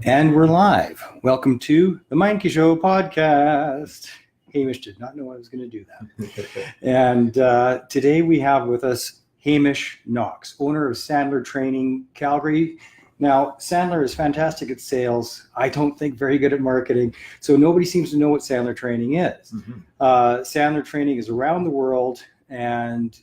And we're live. Welcome to the Meincke Show podcast. Hamish did not know I was going to do that. And today we have with us Hamish Knox, owner of Sandler Training, Calgary. Now, Sandler is fantastic at sales. I don't think very good at marketing. So nobody seems to know what Sandler Training is. Sandler Training is around the world. And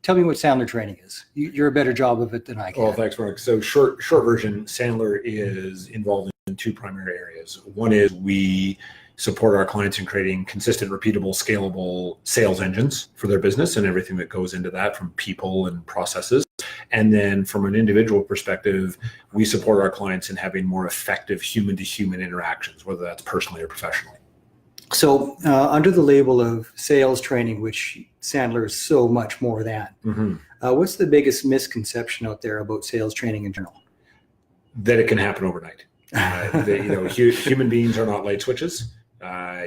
tell me what Sandler Training is. You're a better job of it than I can. Well, thanks, Mark. So short version, Sandler is involved in two primary areas. One is we support our clients in creating consistent, repeatable, scalable sales engines for their business and everything that goes into that, from people and processes. And then from an individual perspective, we support our clients in having more effective human-to-human interactions, whether that's personally or professionally. So under the label of sales training, which Sandler is so much more than, what's the biggest misconception out there about sales training in general? That it can happen overnight. Human beings are not light switches.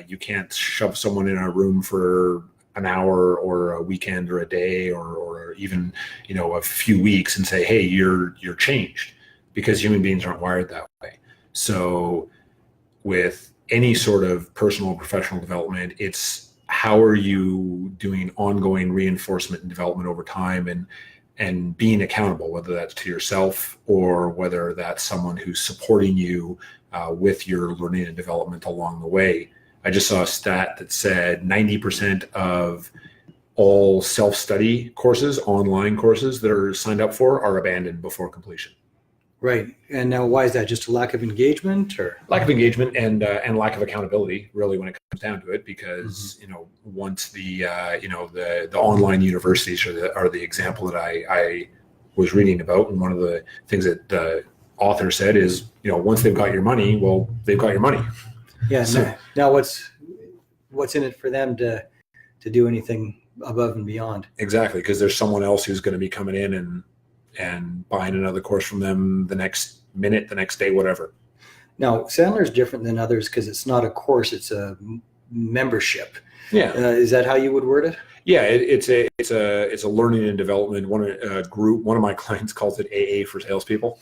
You can't shove someone in a room for an hour or a weekend or a day or even a few weeks and say, hey, you're changed, because human beings aren't wired that way. So with any sort of personal or professional development, it's how are you doing ongoing reinforcement and development over time and being accountable, whether that's to yourself or whether that's someone who's supporting you with your learning and development along the way. I just saw a stat that said 90% of all self-study courses, online courses that are signed up for, are abandoned before completion. Right. And now why is that? Just a lack of engagement, or? Lack of engagement and lack of accountability, really, when it comes down to it, because, once the online universities are the example that I was reading about. And one of the things that the author said is, once they've got your money, well, they've got your money. Yeah. So, now what's in it for them to do anything above and beyond? Exactly. Because there's someone else who's going to be coming in and buying another course from them the next minute, the next day, whatever. Now, Sandler is different than others because it's not a course; it's a membership. Yeah. Is that how you would word it? Yeah, it's a learning and development group. One of my clients calls it AA for salespeople.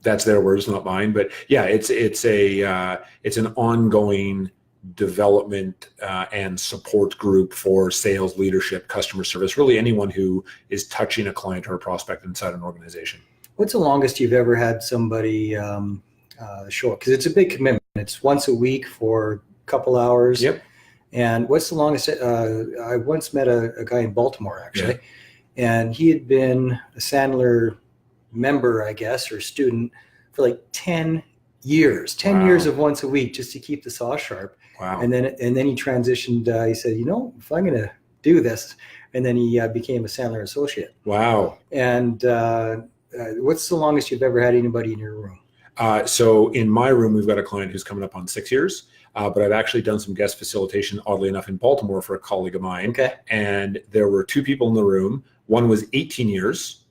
That's their words, not mine. But yeah, it's an ongoing development and support group for sales, leadership, customer service, really anyone who is touching a client or a prospect inside an organization. What's the longest you've ever had somebody show up? Because it's a big commitment. It's once a week for a couple hours. Yep. And what's the longest? I once met a guy in Baltimore, actually, and he had been a Sandler member, I guess, or student for like 10 years. 10 years of once a week just to keep the saw sharp. Wow. And then he transitioned. He said, if I'm going to do this, and then he became a Sandler associate. Wow. And what's the longest you've ever had anybody in your room? So in my room, we've got a client who's coming up on 6 years, but I've actually done some guest facilitation, oddly enough, in Baltimore for a colleague of mine. Okay. And there were two people in the room. One was 18 years.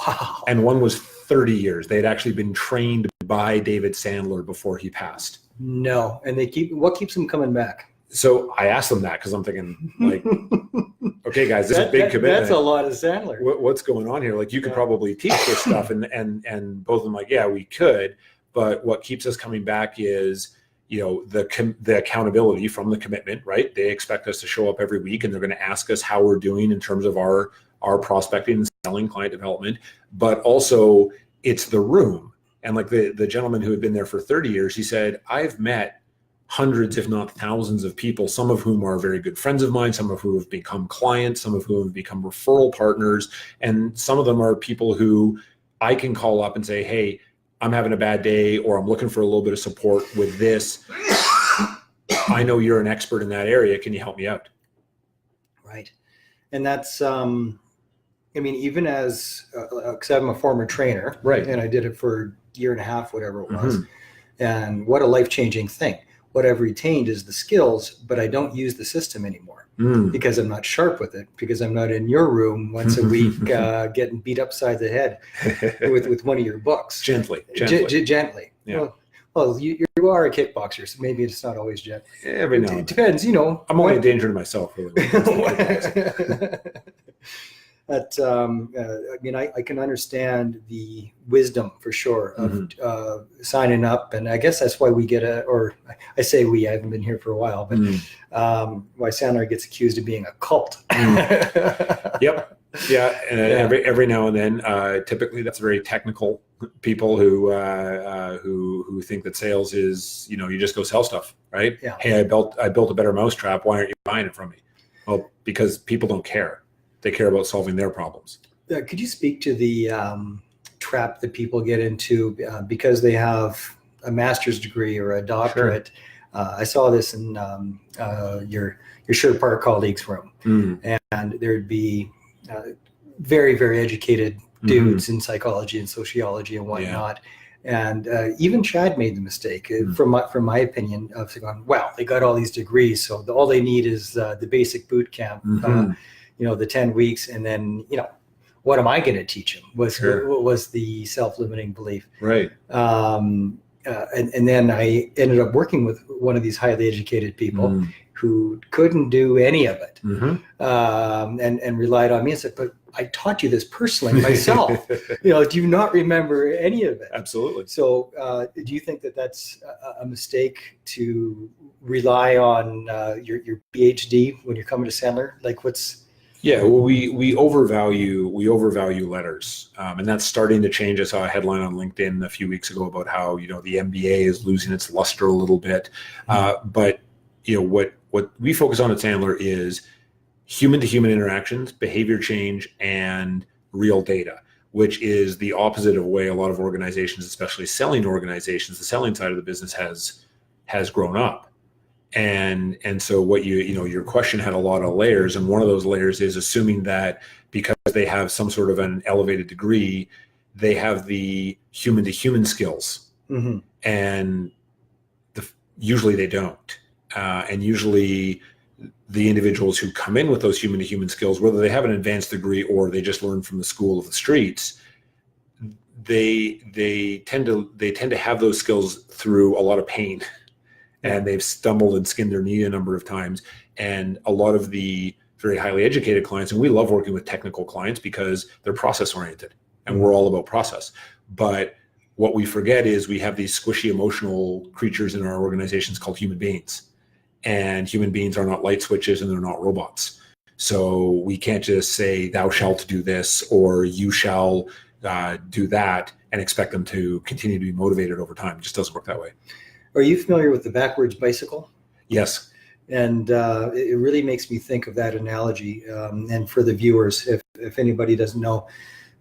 Wow. And one was 30 years. They had actually been trained by David Sandler before he passed. No. And what keeps them coming back? So I asked them that because I'm thinking, like, okay, guys, this is a big commitment. That's a lot of Sandler. What's going on here? Like, you could probably teach this stuff. And both of them like, yeah, we could. But what keeps us coming back is, the accountability from the commitment, right? They expect us to show up every week, and they're going to ask us how we're doing in terms of our prospecting and selling, client development. But also it's the room. And like the gentleman who had been there for 30 years, he said, I've met hundreds, if not thousands of people, some of whom are very good friends of mine, some of whom have become clients, some of whom have become referral partners. And some of them are people who I can call up and say, hey, I'm having a bad day, or I'm looking for a little bit of support with this. I know you're an expert in that area. Can you help me out? Right. And that's, even as, because I'm a former trainer, right, and I did it for a year and a half, whatever it was. And what a life-changing thing. What I've retained is the skills, but I don't use the system anymore because I'm not sharp with it, because I'm not in your room once a week getting beat upside the head with one of your books. Gently. Gently. Yeah. Well, you are a kickboxer, so maybe it's not always gently. Every now and then. It depends, I'm only a danger to myself, really. I mean, I can understand the wisdom for sure of signing up, and I guess that's why we get I say we, I haven't been here for a while, but why Sandler gets accused of being a cult. Yep. Yeah, and every now and then, typically that's very technical people who think that sales is, you just go sell stuff, right? Yeah. Hey, I built a better mousetrap. Why aren't you buying it from me? Well, because people don't care. They care about solving their problems. Could you speak to the trap that people get into because they have a master's degree or a doctorate? Sure. I saw this in your Sherwood Park colleagues' room, and there'd be very, very educated dudes in psychology and sociology and whatnot. Yeah. And even Chad made the mistake, from my opinion, of going, well, they got all these degrees, so all they need is the basic boot camp, the 10 weeks, and then, what am I going to teach them? Was the self-limiting belief. Right. And then I ended up working with one of these highly educated people who couldn't do any of it, and relied on me and said, but I taught you this personally myself. Do you not remember any of it? Absolutely. So do you think that that's a mistake to rely on your PhD when you're coming to Sandler? Like Yeah, well, we overvalue letters, and that's starting to change. I saw a headline on LinkedIn a few weeks ago about how the MBA is losing its luster a little bit, but what we focus on at Sandler is human-to-human interactions, behavior change, and real data, which is the opposite of the way a lot of organizations, especially selling organizations, the selling side of the business has grown up. And so what your question had a lot of layers, and one of those layers is assuming that because they have some sort of an elevated degree, they have the human to human skills, and usually they don't. And usually the individuals who come in with those human to human skills, whether they have an advanced degree or they just learn from the school of the streets, they tend to have those skills through a lot of pain. And they've stumbled and skinned their knee a number of times. And a lot of the very highly educated clients, and we love working with technical clients because they're process oriented and we're all about process. But what we forget is we have these squishy emotional creatures in our organizations called human beings. And human beings are not light switches and they're not robots. So we can't just say, thou shalt do this or you shall do that and expect them to continue to be motivated over time. It just doesn't work that way. Are you familiar with the backwards bicycle? Yes. And it really makes me think of that analogy. And for the viewers, if anybody doesn't know,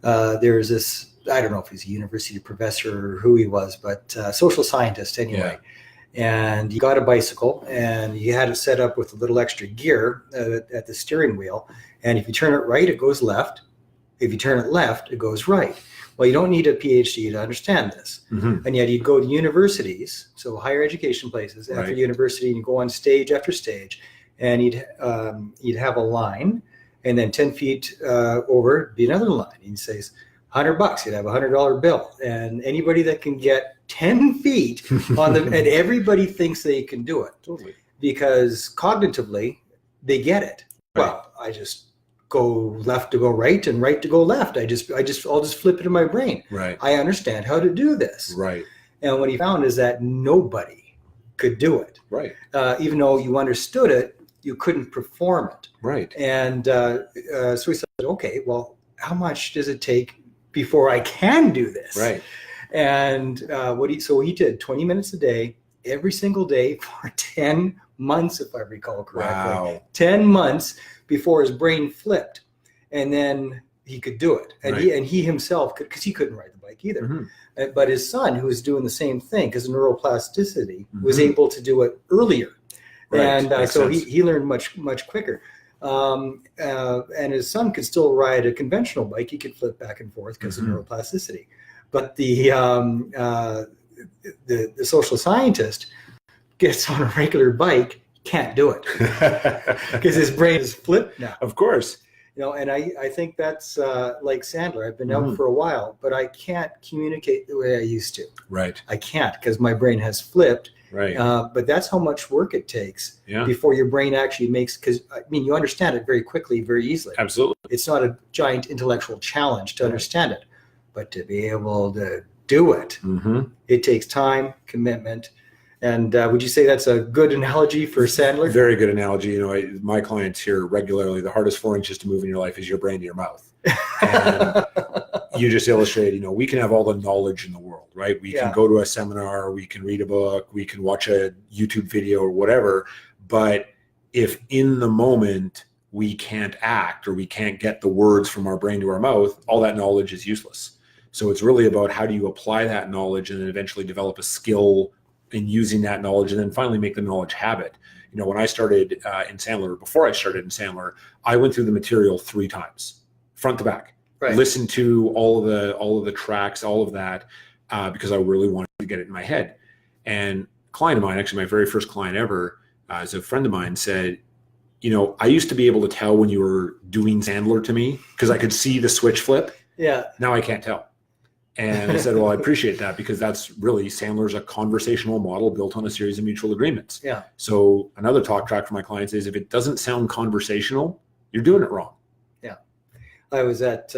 there's this, I don't know if he's a university professor or who he was, but social scientist anyway. Yeah. And he got a bicycle and he had it set up with a little extra gear at the steering wheel. And if you turn it right, it goes left. If you turn it left, it goes right. Well, you don't need a PhD to understand this. And yet you'd go to universities, so higher education places, after university, and you go on stage after stage, and you'd have a line, and then 10 feet over be another line. And he says, $100, you'd have a $100 bill. And anybody that can get 10 feet on them, and everybody thinks they can do it. Totally. Because cognitively, they get it. Right. Well, I just go left to go right and right to go left. I'll just flip it in my brain. Right. I understand how to do this. Right. And what he found is that nobody could do it. Right. Even though you understood it, you couldn't perform it. Right. And so he said, okay, well, how much does it take before I can do this? Right. And so he did 20 minutes a day, every single day for 10 months, if I recall correctly. Wow. 10 months before his brain flipped, and then he could do it. And he himself could, because he couldn't ride the bike either. But his son, who was doing the same thing, because of neuroplasticity, was able to do it earlier. Right. And so he learned much quicker. And his son could still ride a conventional bike. He could flip back and forth because of neuroplasticity. But the social scientist gets on a regular bike, can't do it because his brain is flipped now. Of course. And I think that's like Sandler. I've been out for a while, but I can't communicate the way I used to. Right. I can't because my brain has flipped. Right. But that's how much work it takes before your brain actually makes, because you understand it very quickly, very easily. Absolutely. It's not a giant intellectual challenge to understand it, but to be able to do it, it takes time, commitment. And would you say that's a good analogy for Sandler? Very good analogy. My clients hear regularly, the hardest 4 inches to move in your life is your brain to your mouth. And you just illustrate, we can have all the knowledge in the world, right? We can go to a seminar, we can read a book, we can watch a YouTube video or whatever. But if in the moment we can't act or we can't get the words from our brain to our mouth, all that knowledge is useless. So it's really about how do you apply that knowledge and then eventually develop a skill in using that knowledge and then finally make the knowledge habit. When I started in Sandler, before I started in Sandler, I went through the material 3 times, front to back. Right. Listened to all of the tracks, all of that, because I really wanted to get it in my head. And a client of mine, actually my very first client ever, is a friend of mine, said, I used to be able to tell when you were doing Sandler to me because I could see the switch flip. Yeah. Now I can't tell. And I said, well, I appreciate that because that's really Sandler's a conversational model built on a series of mutual agreements. Yeah. So another talk track for my clients is if it doesn't sound conversational, you're doing it wrong. Yeah. I was at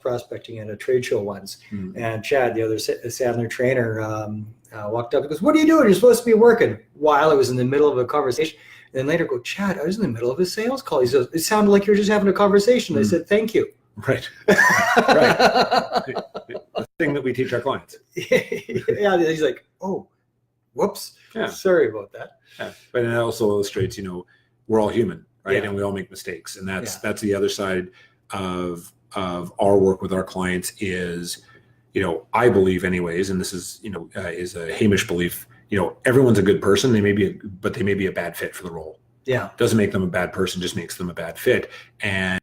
prospecting at a trade show once, and Chad, the other Sadler trainer, walked up and goes, "What are you doing? You're supposed to be working." While I was in the middle of a conversation. And then later go, "Chad, I was in the middle of a sales call." He says, "It sounded like you're just having a conversation." I said, "Thank you." Right. Right. The thing that we teach our clients. Yeah. He's like, "Oh, whoops. Yeah. Sorry about that." Yeah. But it also illustrates, we're all human, right? Yeah. And we all make mistakes. And that's the other side of our work with our clients is, I believe anyways, and this is, is a Hamish belief, everyone's a good person. But they may be a bad fit for the role. Yeah. Doesn't make them a bad person, just makes them a bad fit. And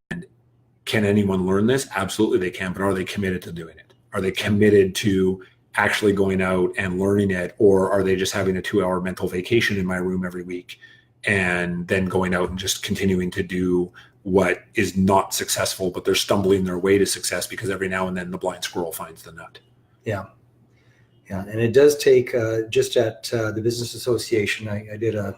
can anyone learn this? Absolutely they can, but are they committed to doing it? Are they committed to actually going out and learning it? Or are they just having a 2-hour mental vacation in my room every week and then going out and just continuing to do what is not successful, but they're stumbling their way to success because every now and then the blind squirrel finds the nut. Yeah. Yeah. And it does take, just at the Business Association, I did a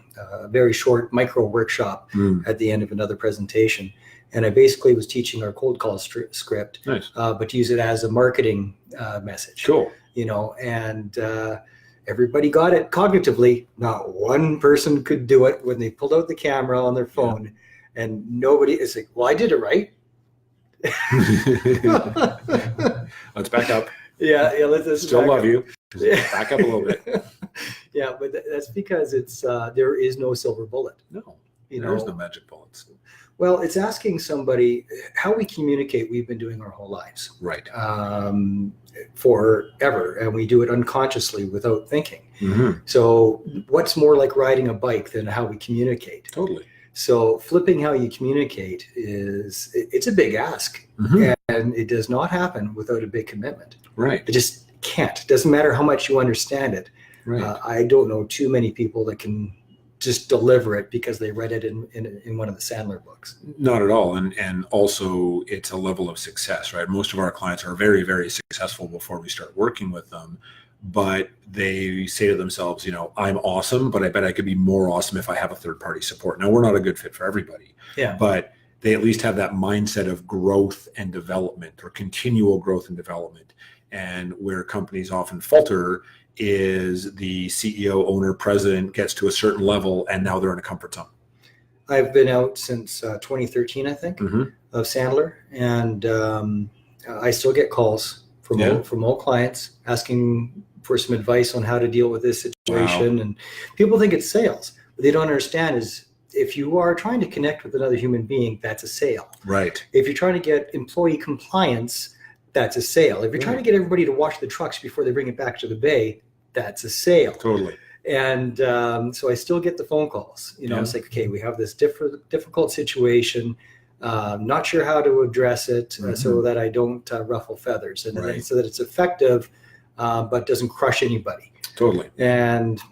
very short micro workshop at the end of another presentation. And I basically was teaching our cold call script, nice. But to use it as a marketing message. Cool. And everybody got it cognitively. Not one person could do it when they pulled out the camera on their phone. Yeah. And nobody is like, "Well, I did it right." Let's back up. Yeah. Let's still love you. Back up a little bit. Yeah, but that's because it's there is no silver bullet. No, there's no magic bullets. Well, it's asking somebody how we communicate. We've been doing our whole lives, right? Forever, and we do it unconsciously without thinking. So, what's more like riding a bike than how we communicate? Totally. So, flipping how you communicate it's a big ask, and it does not happen without a big commitment. Right. It just can't. It doesn't matter how much you understand it. Right. I don't know too many people that can just deliver it because they read it in one of the Sandler books. Not at all. And also it's a level of success, right? Most of our clients are very, very successful before we start working with them, but they say to themselves, I'm awesome, but I bet I could be more awesome if I have a third party support. Now we're not a good fit for everybody, but they at least have that mindset of growth and development or continual growth and development. And where companies often falter is the CEO, owner, president gets to a certain level and now they're in a comfort zone. I've been out since 2013, I think, of Sandler. And I still get calls from old clients asking for some advice on how to deal with this situation. Wow. And people think it's sales. What they don't understand is if you are trying to connect with another human being, that's a sale. Right. If you're trying to get employee compliance, that's a sale. If you're trying to get everybody to wash the trucks before they bring it back to the bay, that's a sale. Totally. And so I still get the phone calls. It's like, okay, we have this difficult situation. Not sure how to address it so that I don't ruffle feathers and so that it's effective, but doesn't crush anybody. Totally. And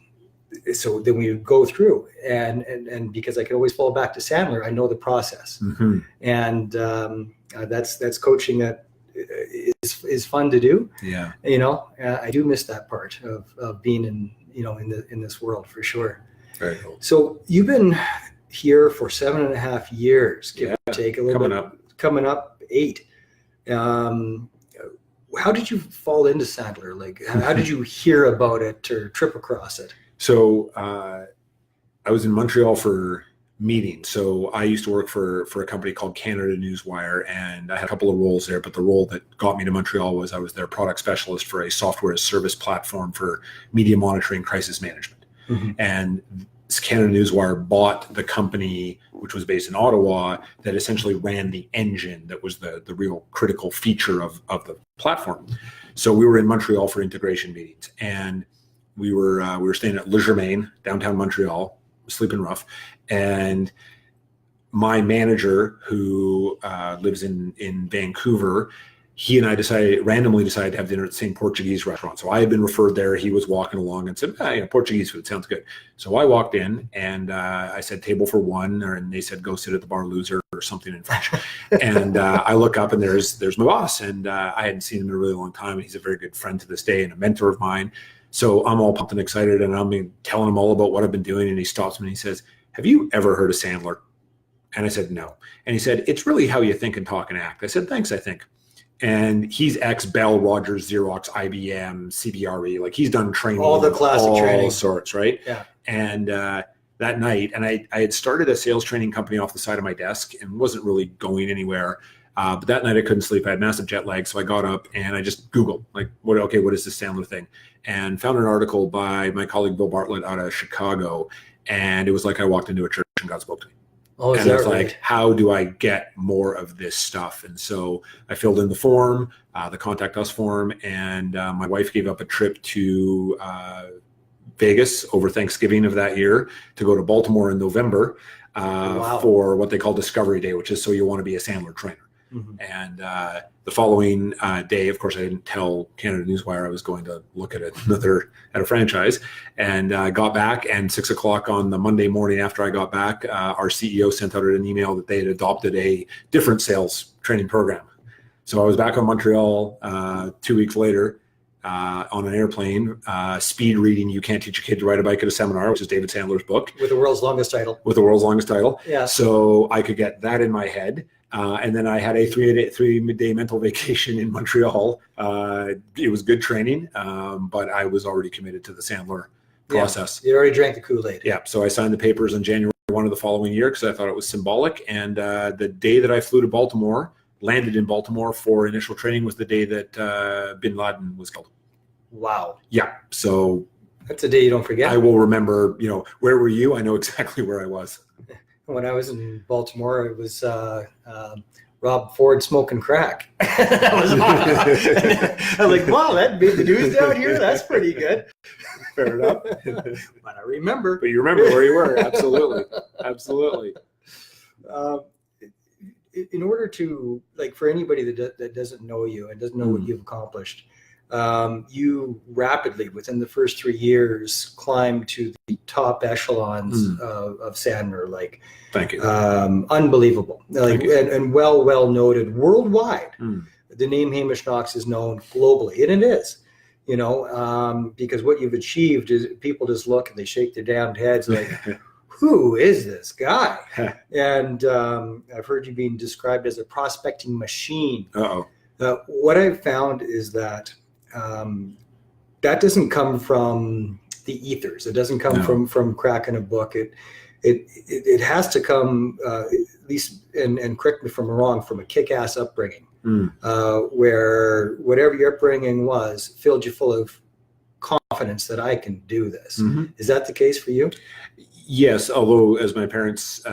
so then we would go through and because I could always fall back to Sandler, I know the process. And that's coaching that is fun to do. Yeah. I do miss that part of being in this world for sure. Very cool. So you've been here for 7.5 years, give or take a little coming up 8. How did you fall into Sadler? Like, how did you hear about it or trip across it? So I was in Montreal for meetings. So I used to work for a company called Canada Newswire, and I had a couple of roles there. But the role that got me to Montreal was I was their product specialist for a software as service platform for media monitoring, crisis management. And Canada Newswire bought the company, which was based in Ottawa, that essentially ran the engine that was the real critical feature of the platform. So we were in Montreal for integration meetings, and we were staying at Le Germain, downtown Montreal, sleeping rough. And my manager, who lives in Vancouver, he and I randomly decided to have dinner at the same Portuguese restaurant. So I had been referred there. He was walking along and said, Portuguese food sounds good. So I walked in and I said, table for one, and they said, go sit at the bar, loser, or something in French. And I look up and there's my boss, and I hadn't seen him in a really long time. And he's a very good friend to this day and a mentor of mine. So I'm all pumped and excited, and I'm telling him all about what I've been doing. And he stops me and he says, have you ever heard of Sandler? And I said, no. And he said, it's really how you think and talk and act. I said, thanks, I think. And he's ex-Bell, Rogers, Xerox, IBM, CBRE. Like, he's done training. All the classic training. All sorts, right? Yeah. And that night, and I had started a sales training company off the side of my desk and wasn't really going anywhere. But that night I couldn't sleep. I had massive jet lag. So I got up and I just Googled, like, what is this Sandler thing? And found an article by my colleague Bill Bartlett out of Chicago. And it was like I walked into a church and God spoke to me. Oh, is and that it's right? like, how do I get more of this stuff? And so I filled in the form, the Contact Us form, and my wife gave up a trip to Vegas over Thanksgiving of that year to go to Baltimore in November for what they call Discovery Day, which is so you want to be a Sandler trainer. And the following day, of course, I didn't tell Canada Newswire I was going to look at a franchise, and got back. And 6 o'clock on the Monday morning after I got back, our CEO sent out an email that they had adopted a different sales training program. So I was back on Montreal 2 weeks later on an airplane, speed reading You Can't Teach a Kid to Ride a Bike at a Seminar, which is David Sandler's book. With the world's longest title. Yeah. So I could get that in my head. And then I had a 3-day mental vacation in Montreal. It was good training, but I was already committed to the Sandler process. You already drank the Kool-Aid. Yeah. So I signed the papers in January 1 of the following year because I thought it was symbolic. And the day that I flew to Baltimore, landed in Baltimore for initial training, was the day that Bin Laden was killed. Wow. Yeah. So that's a day you don't forget. I will remember, where were you? I know exactly where I was. When I was in Baltimore, it was Rob Ford smoking crack. That was I was like, wow, that made the news down here. That's pretty good. Fair enough. But I remember. But you remember where you were. Absolutely. Absolutely. In order to, like, for anybody that doesn't know you and doesn't know what you've accomplished, you rapidly, within the first 3 years, climbed to the top echelons of Sandler. Like, thank you. Unbelievable. Like, and well noted worldwide. The name Hamish Knox is known globally, and it is. Because what you've achieved is people just look and they shake their damned heads like, who is this guy? And I've heard you being described as a prospecting machine. What I've found is that that doesn't come from the ethers. It doesn't come from cracking a book. It has to come, at least, and correct me if I'm wrong, from a kick-ass upbringing, where whatever your upbringing was filled you full of confidence that I can do this. Is that the case for you? Yes, although, as my parents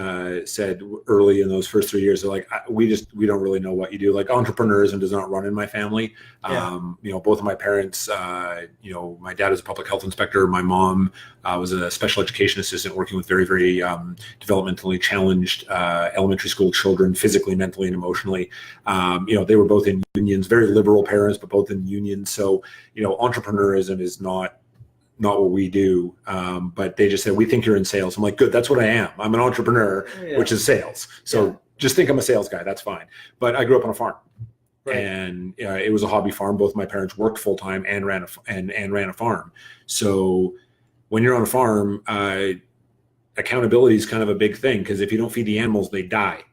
said early in those first 3 years, they're like, we don't really know what you do. Like, entrepreneurism does not run in my family. Both of my parents, my dad is a public health inspector. My mom was a special education assistant working with very, very developmentally challenged elementary school children, physically, mentally, and emotionally. They were both in unions, very liberal parents, but both in unions. So, entrepreneurism is not not what we do. But they just said, we think you're in sales. I'm like, good, that's what I am. I'm an entrepreneur, which is sales. So just think I'm a sales guy. That's fine. But I grew up on a farm. Right. And it was a hobby farm. Both my parents worked full time and ran a farm. So when you're on a farm, accountability is kind of a big thing, because if you don't feed the animals, they die.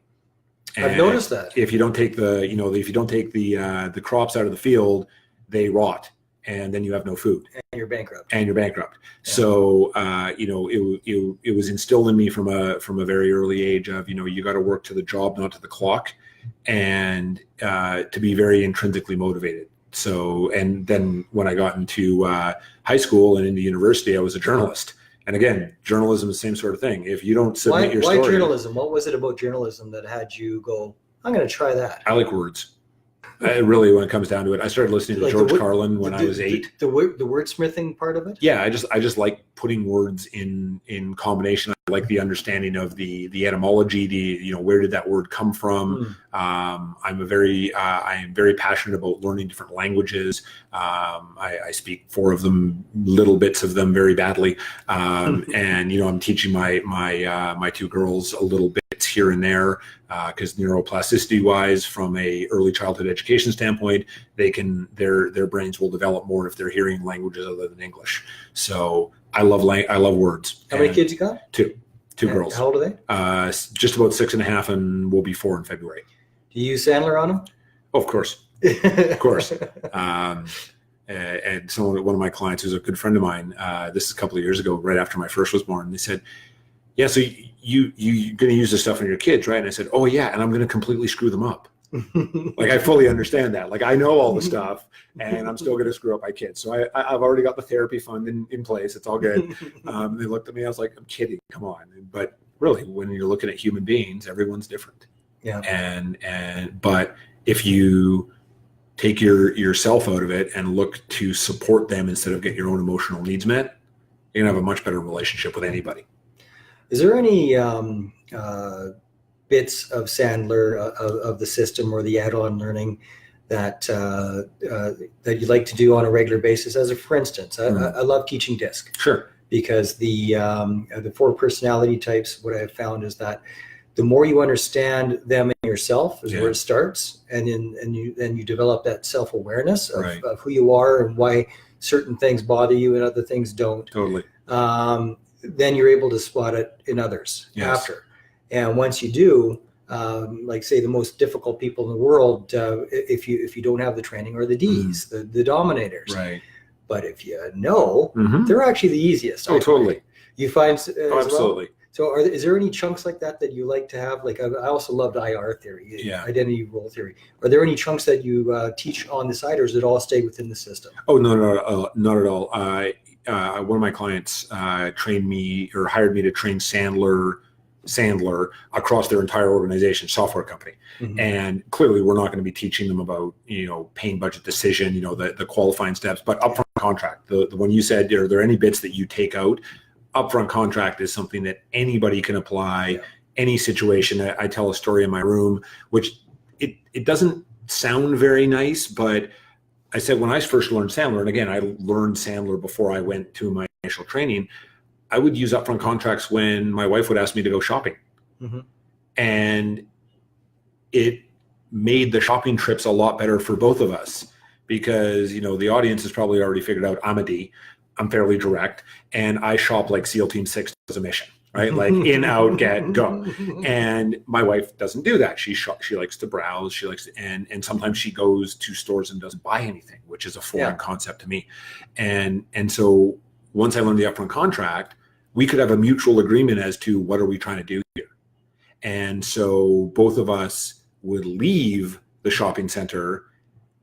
And I've noticed that. If you don't take the crops out of the field, they rot, and then you have no food. And you're bankrupt. Yeah. So it was instilled in me from a very early age of, you got to work to the job, not to the clock, and to be very intrinsically motivated. So, and then when I got into high school and into university, I was a journalist. And again, journalism is the same sort of thing. If you don't submit your story. Why journalism? What was it about journalism that had you go, I'm going to try that? I like words. Really, when it comes down to it, I started listening to George Carlin when I was 8. The wordsmithing part of it? Yeah, I just like putting words in combination. I like the understanding of the etymology, where did that word come from? I am very passionate about learning different languages. I speak 4 of them, little bits of them very badly, and I'm teaching my 2 girls a little bit here and there, because neuroplasticity wise, from a early childhood education standpoint, their brains will develop more if they're hearing languages other than English. So I love words. How many kids you got? 2 girls. How old are they? Just about 6.5, and will be 4 in February. Do you use Sandler on them? Oh, of course. Of course. And one of my clients, who's a good friend of mine, this is a couple of years ago, right after my first was born, they said, yeah, so you're going to use this stuff on your kids, right? And I said, oh yeah, and I'm going to completely screw them up. Like, I fully understand that. Like, I know all the stuff, and I'm still going to screw up my kids. So I've already got the therapy fund in place. It's all good. They looked at me. I was like, I'm kidding. Come on. But really, when you're looking at human beings, everyone's different. Yeah. But if you take yourself out of it and look to support them instead of get your own emotional needs met, you're going to have a much better relationship with anybody. Is there any bits of Sandler, of the system or the add-on learning that you like to do on a regular basis? As for instance, I love teaching DISC. Sure. Because the 4 personality types, what I've found is that the more you understand them and yourself is where it starts, and then you develop that self-awareness of who you are and why certain things bother you and other things don't. Totally. Then you're able to spot it in others after. And once you do, like say the most difficult people in the world, if you don't have the training, are the Ds, the dominators. Right. But if you know, they're actually the easiest. Oh, totally. You find absolutely. Well? So is there any chunks like that you like to have? Like, I also loved IR theory, identity role theory. Are there any chunks that you teach on the side, or does it all stay within the system? Oh, no, not at all. One of my clients trained me or hired me to train Sandler across their entire organization, software company. And clearly we're not going to be teaching them about, paying budget decision, the qualifying steps, but upfront contract, the one you said, are there any bits that you take out? Upfront contract is something that anybody can apply, any situation. I tell a story in my room, which it doesn't sound very nice, but I said, when I first learned Sandler, and again, I learned Sandler before I went to my initial training, I would use upfront contracts when my wife would ask me to go shopping. And it made the shopping trips a lot better for both of us, because, the audience has probably already figured out I'm a D. I'm fairly direct, and I shop like SEAL Team 6 does a mission, right? Like in, out, get, go. And my wife doesn't do that. She likes to browse. She likes to, and sometimes she goes to stores and doesn't buy anything, which is a foreign concept to me. And so once I learned the upfront contract, we could have a mutual agreement as to what are we trying to do here. And so both of us would leave the shopping center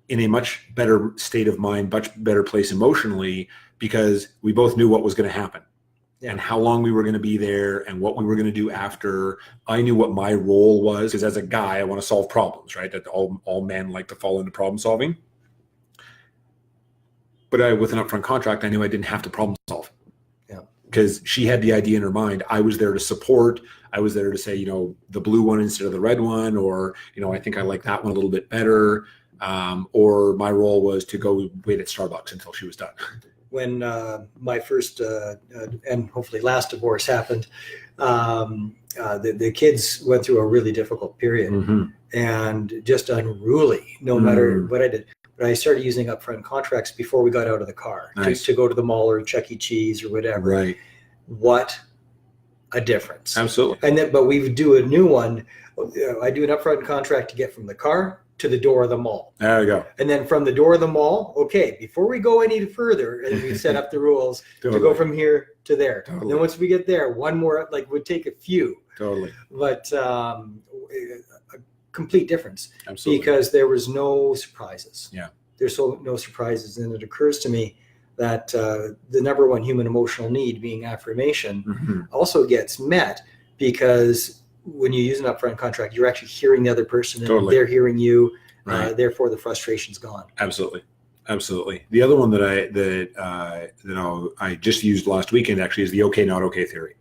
in a much better state of mind, much better place emotionally, because we both knew what was going to happen and how long we were going to be there and what we were going to do after. I knew what my role was, because as a guy, I want to solve problems, right? That all men like to fall into problem solving. But with an upfront contract, I knew I didn't have to problem solve. Because she had the idea in her mind. I was there to support. I was there to say, the blue one instead of the red one, or, I think I like that one a little bit better. Or my role was to go wait at Starbucks until she was done. when my first and hopefully last divorce happened, the kids went through a really difficult period and just unruly, no matter what I did. But I started using upfront contracts before we got out of the car to go to the mall or Chuck E. Cheese or whatever. Right. What a difference. Absolutely. And then, but we do a new one. I do an upfront contract to get from the car to the door of the mall. There we go. And then from the door of the mall, okay, before we go any further, and we set up the rules to go from here to there. Then once we get there, one more, like, would take a few. But a complete difference. Absolutely. Because there was no surprises. Yeah. There's no surprises. And it occurs to me that the number one human emotional need, being affirmation, also gets met because when you use an upfront contract, you're actually hearing the other person and they're hearing you. Therefore, the frustration's gone. Absolutely. The other one that I just used last weekend actually is the okay, not okay theory.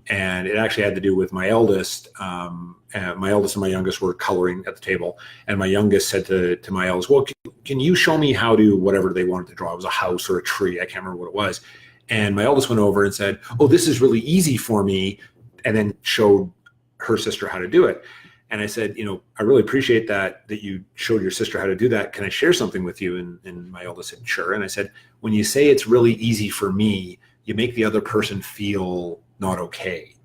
And it actually had to do with my eldest. My eldest and my youngest were coloring at the table, and my youngest said to my eldest, "Well, can you show me how to whatever they wanted to draw? It was a house or a tree. I can't remember what it was." And my eldest went over and said, "Oh, this is really easy for me," and then showed her sister how to do it. And I said, I really appreciate that you showed your sister how to do that. Can I share something with you? And my eldest said, sure. And I said, when you say it's really easy for me, you make the other person feel not okay.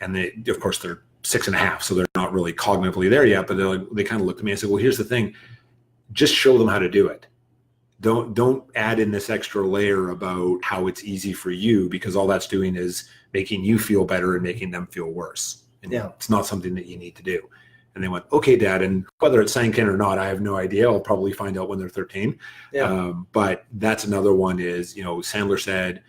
And of course, they're 6.5, so they're not really cognitively there yet, but they kind of looked at me and said, well, here's the thing. Just show them how to do it. Don't add in this extra layer about how it's easy for you, because all that's doing is making you feel better and making them feel worse. And it's not something that you need to do. And they went, okay, Dad. And whether it's sank in or not, I have no idea. I'll probably find out when they're 13. But that's another one is, Sandler said,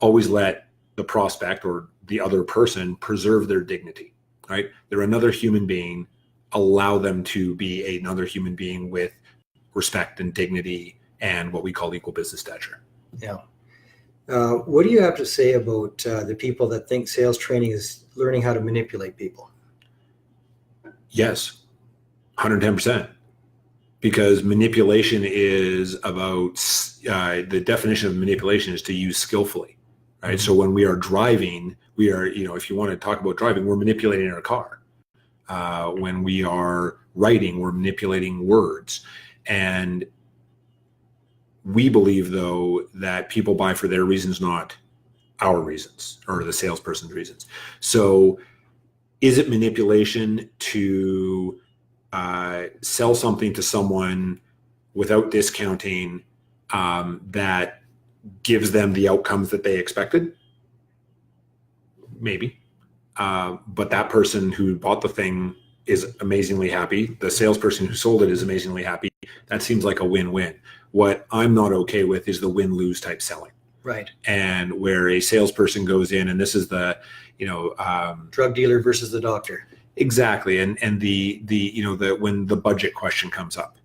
always let the prospect or the other person preserve their dignity, right? They're another human being. Allow them to be another human being with respect and dignity and what we call equal business stature. Yeah. What do you have to say about the people that think sales training is learning how to manipulate people? Yes, 110%. Because manipulation is about, the definition of manipulation is to use skillfully, right? So when we are driving, we are, if you want to talk about driving, we're manipulating our car. When we are writing, we're manipulating words. And we believe, though, that people buy for their reasons, not our reasons or the salesperson's reasons. So is it manipulation to sell something to someone without discounting that gives them the outcomes that they expected? Maybe. But that person who bought the thing is amazingly happy. The salesperson who sold it is amazingly happy. That seems like a win-win. What I'm not okay with is the win-lose type selling. Right. And where a salesperson goes in, and this is the, drug dealer versus the doctor. Exactly. And when the budget question comes up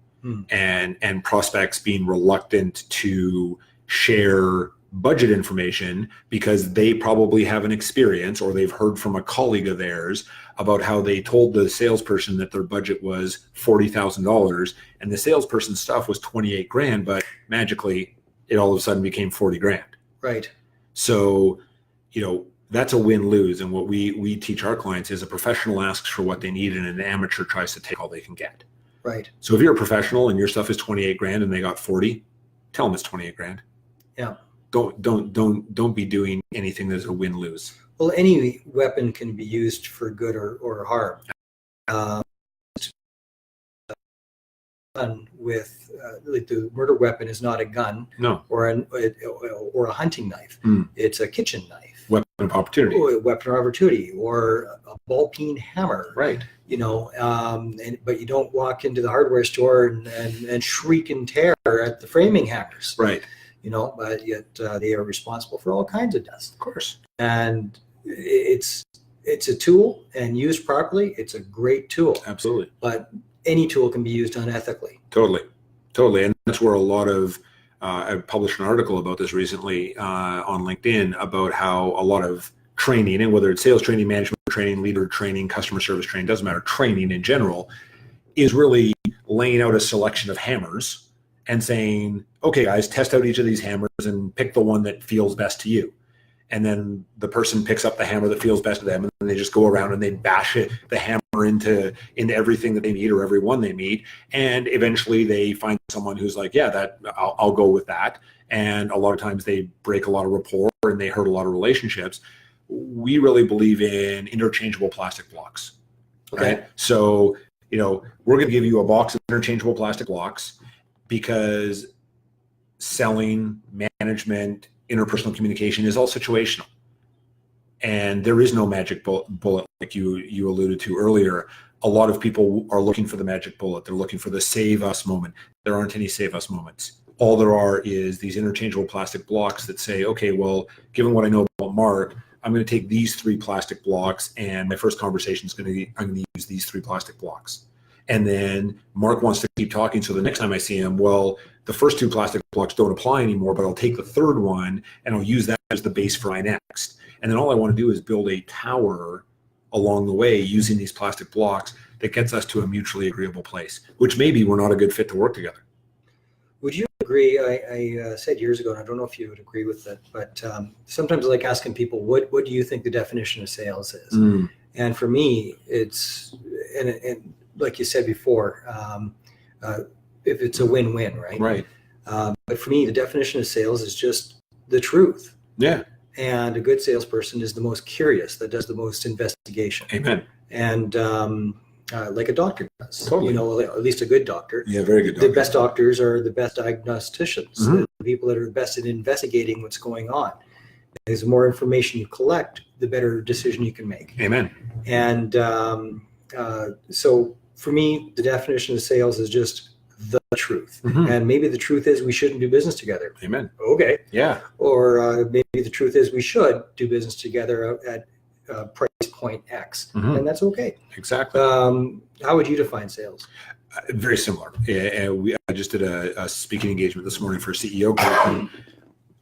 and prospects being reluctant to share budget information because they probably have an experience or they've heard from a colleague of theirs about how they told the salesperson that their budget was $40,000 and the salesperson's stuff was $28,000, but magically it all of a sudden became $40,000. Right. So, that's a win-lose. And what we teach our clients is a professional asks for what they need and an amateur tries to take all they can get. Right. So if you're a professional and your stuff is $28,000 and they got 40, tell them it's $28,000. Yeah. Don't be doing anything that's a win-lose. Well, any weapon can be used for good or harm. With like the murder weapon is not a gun, or a hunting knife. It's a kitchen knife, weapon of opportunity, or a ball-peen hammer. Right. But you don't walk into the hardware store and shriek in terror at the framing hammers. Right. But yet they are responsible for all kinds of deaths. Of course. And it's a tool, and used properly, it's a great tool. Absolutely. But any tool can be used unethically. Totally. And that's where a lot of, I published an article about this recently on LinkedIn about how a lot of training, and whether it's sales training, management training, leader training, customer service training, doesn't matter, training in general, is really laying out a selection of hammers and saying, okay, guys, test out each of these hammers and pick the one that feels best to you. And then the person picks up the hammer that feels best to them, and then they just go around and they bash the hammer into everything that they meet or everyone they meet. And eventually they find someone who's like, yeah, that I'll go with that. And a lot of times they break a lot of rapport and they hurt a lot of relationships. We really believe in interchangeable plastic blocks. Okay. Right? So, we're going to give you a box of interchangeable plastic blocks because selling, management, interpersonal communication is all situational. And there is no magic bullet like you alluded to earlier. A lot of people are looking for the magic bullet. They're looking for the save us moment. There aren't any save us moments. All there are is these interchangeable plastic blocks that say, okay, well, given what I know about Mark, I'm going to take these 3 plastic blocks, and my first conversation is I'm going to use these 3 plastic blocks. And then Mark wants to keep talking, so the next time I see him, well, the first 2 plastic blocks don't apply anymore, but I'll take the third one and I'll use that as the base for my next. And then all I want to do is build a tower along the way using these plastic blocks that gets us to a mutually agreeable place, which maybe we're not a good fit to work together. Would you agree? I said years ago, and I don't know if you would agree with it, but sometimes I like asking people, what do you think the definition of sales is? And for me, it's, and like you said before, if it's a win-win, right? Right. But for me, the definition of sales is just the truth. Yeah. And a good salesperson is the most curious, that does the most investigation. Amen. And like a doctor does. Totally. At least a good doctor. Yeah, very good doctor. The best doctors are the best diagnosticians, the people that are best at investigating what's going on. Because the more information you collect, the better decision you can make. Amen. And so for me, the definition of sales is just the truth. And maybe the truth is we shouldn't do business together. Amen. Okay. Yeah. Or maybe the truth is we should do business together at price point X, and that's okay. Exactly. How would you define sales? Very similar. I just did a speaking engagement this morning for a CEO group,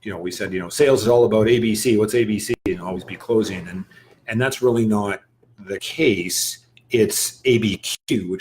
and we said, sales is all about ABC. What's ABC? And always be closing, and that's really not the case. It's ABQ, which